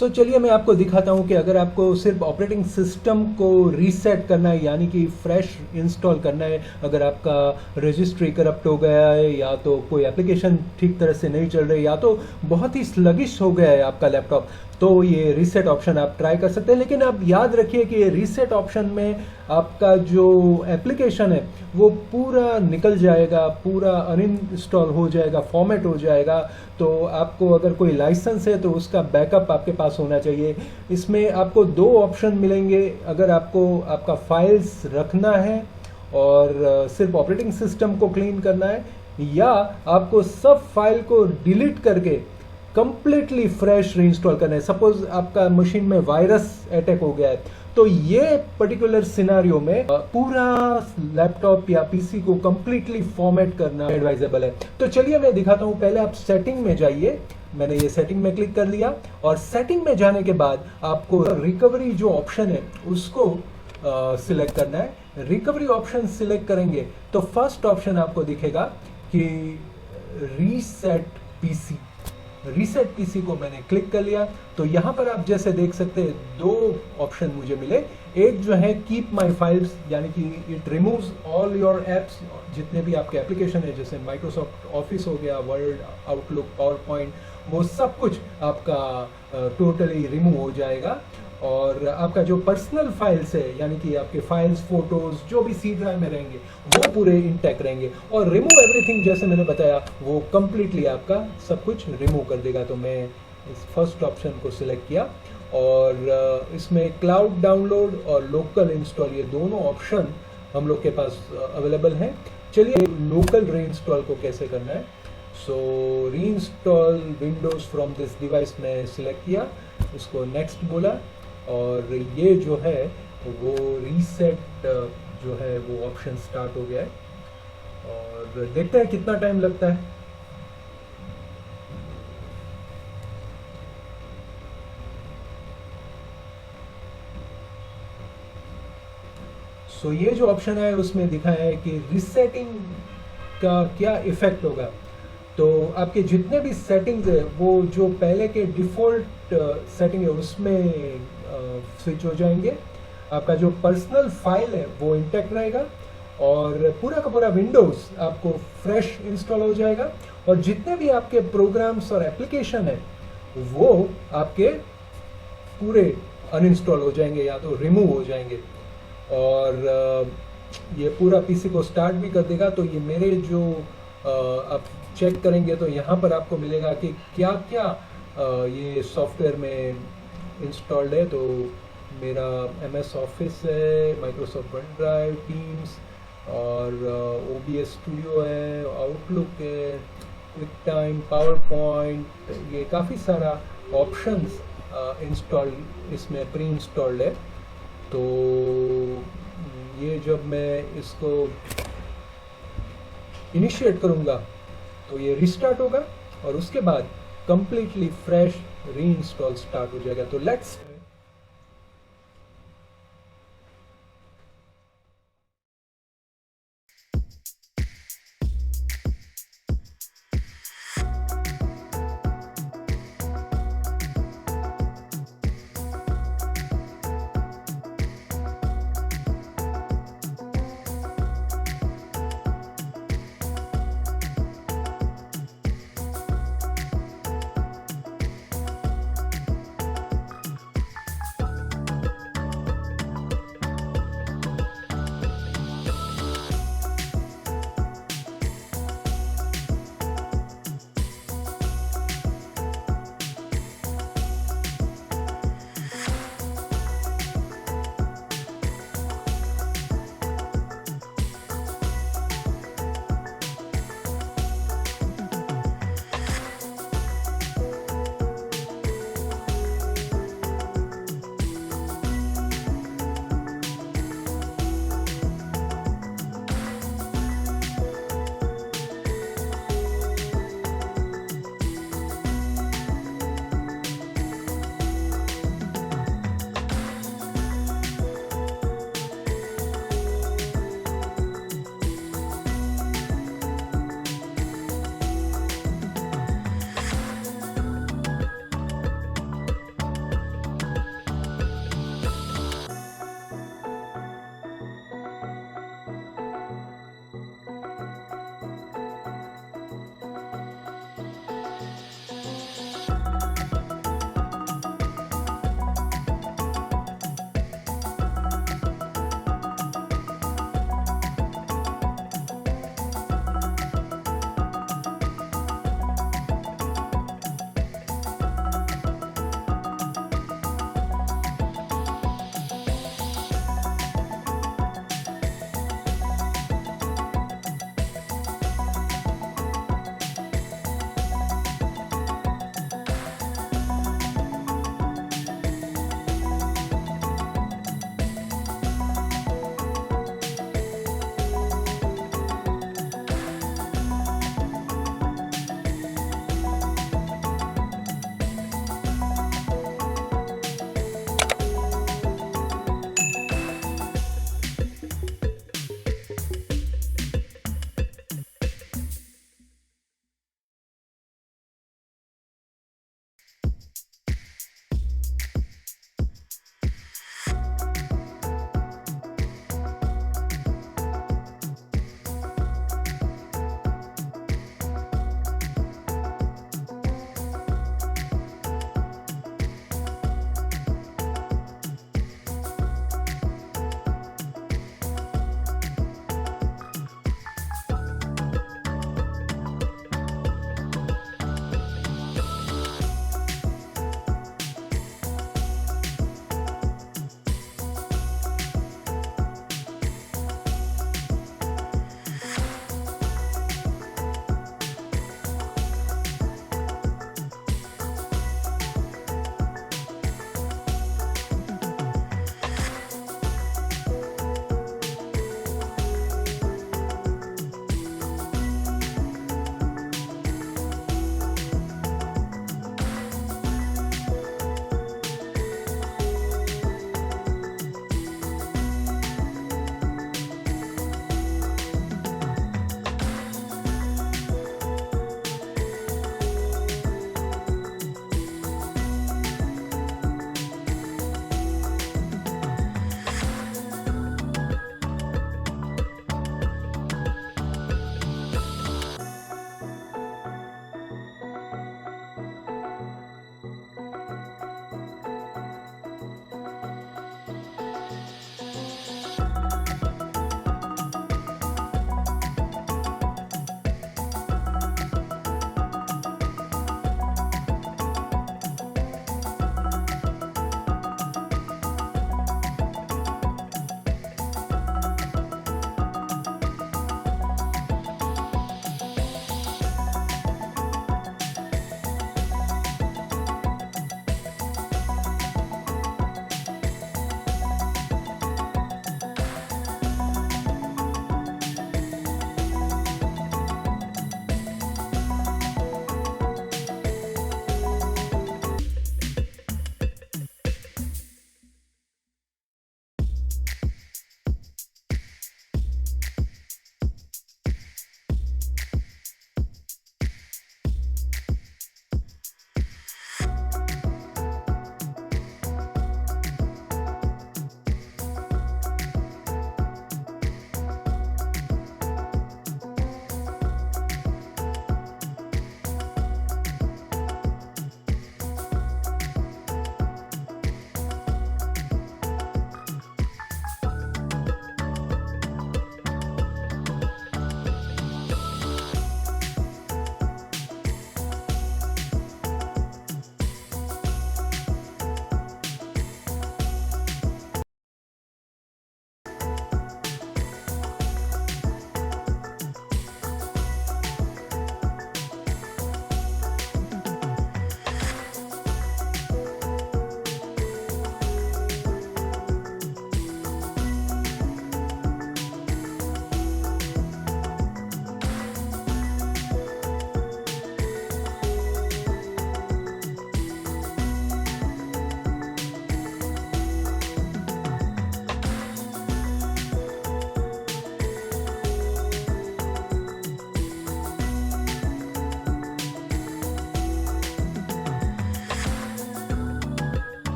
सो चलिए मैं आपको दिखाता हूँ कि अगर आपको सिर्फ ऑपरेटिंग सिस्टम को रीसेट करना है यानी कि फ्रेश इंस्टॉल करना है, अगर आपका रजिस्ट्री करप्ट हो गया है या तो कोई एप्लीकेशन ठीक तरह से नहीं चल रही या तो बहुत ही स्लगिश हो गया है आपका लैपटॉप, तो ये रीसेट ऑप्शन आप ट्राई कर सकते हैं। लेकिन आप याद रखिए कि ये रीसेट ऑप्शन में आपका जो एप्लीकेशन है वो पूरा निकल जाएगा, पूरा अनइंस्टॉल हो जाएगा, फॉर्मेट हो जाएगा। तो आपको अगर कोई लाइसेंस है तो उसका बैकअप आपके पास होना चाहिए। इसमें आपको दो ऑप्शन मिलेंगे, अगर आपको आपका फाइल्स रखना है और सिर्फ ऑपरेटिंग सिस्टम को क्लीन करना है, या आपको सब फाइल को डिलीट करके कंप्लीटली फ्रेश रीइंस्टॉल करना है। सपोज आपका मशीन में वायरस अटैक हो गया है, तो ये पर्टिकुलर सिनारियो में पूरा लैपटॉप या पीसी को कंप्लीटली फॉर्मेट करना एडवाइजेबल है। तो चलिए मैं दिखाता हूं। पहले आप सेटिंग में जाइए, मैंने ये सेटिंग में क्लिक कर लिया और सेटिंग में जाने के बाद आपको रिकवरी जो ऑप्शन है उसको सिलेक्ट करना है। रिकवरी ऑप्शन सिलेक्ट करेंगे तो फर्स्ट ऑप्शन आपको दिखेगा कि रीसेट पीसी। रीसेट पीसी को मैंने क्लिक कर लिया तो यहां पर आप जैसे देख सकते हैं दो ऑप्शन मुझे मिले। एक जो है कीप माय फाइल्स, यानी कि it removes all your apps, जितने भी आपके एप्लीकेशन है जैसे माइक्रोसॉफ्ट ऑफिस हो गया, वर्ड, आउटलुक, पावर पॉइंट, वो सब कुछ आपका टोटली रिमूव हो जाएगा। और आपका जो पर्सनल फाइल्स है यानी कि आपके फाइल्स, फोटोज जो भी सी ड्राइव में रहेंगे वो पूरे इंटैक्ट रहेंगे। और रिमूव एवरीथिंग जैसे मैंने बताया वो कंप्लीटली आपका सब कुछ रिमूव कर देगा। तो मैं इस फर्स्ट ऑप्शन को सिलेक्ट किया और इसमें क्लाउड डाउनलोड और लोकल इंस्टॉल, ये दोनों ऑप्शन हम लोग के पास अवेलेबल हैं। चलिए लोकल रीइंस्टॉल को कैसे करना है। So reinstall Windows from this device में सिलेक्ट किया, इसको नेक्स्ट बोला और ये जो है वो रीसेट जो है वो ऑप्शन स्टार्ट हो गया है और देखते हैं कितना टाइम लगता है। सो ये जो ऑप्शन है उसमें दिखाया है कि रीसेटिंग का क्या इफेक्ट होगा। तो आपके जितने भी सेटिंग्स है वो जो पहले के डिफॉल्ट सेटिंग है उसमें स्विच हो जाएंगे। आपका जो पर्सनल फाइल है वो इंटैक्ट रहेगा और पूरा का पूरा विंडोज आपको फ्रेश इंस्टॉल हो जाएगा और जितने भी आपके प्रोग्राम्स और एप्लीकेशन है वो आपके पूरे अनइंस्टॉल हो जाएंगे या तो रिमूव हो जाएंगे। और ये पूरा पीसी को स्टार्ट भी कर देगा। तो ये मेरे जो आप चेक करेंगे तो यहाँ पर आपको मिलेगा कि क्या क्या ये सॉफ्टवेयर में इंस्टॉल्ड है। तो मेरा MS ऑफिस है, माइक्रोसॉफ्ट वन ड्राइव, टीम्स और OBS स्टूडियो है, आउटलुक है, क्विक टाइम, पावर पॉइंट, ये काफ़ी सारा ऑप्शंस इंस्टॉल्ड इसमें प्री इंस्टॉल्ड है। तो ये जब मैं इसको इनिशिएट करूँगा तो ये रिस्टार्ट होगा और उसके बाद कंप्लीटली फ्रेश रीइंस्टॉल स्टार्ट हो जाएगा। तो लेट्स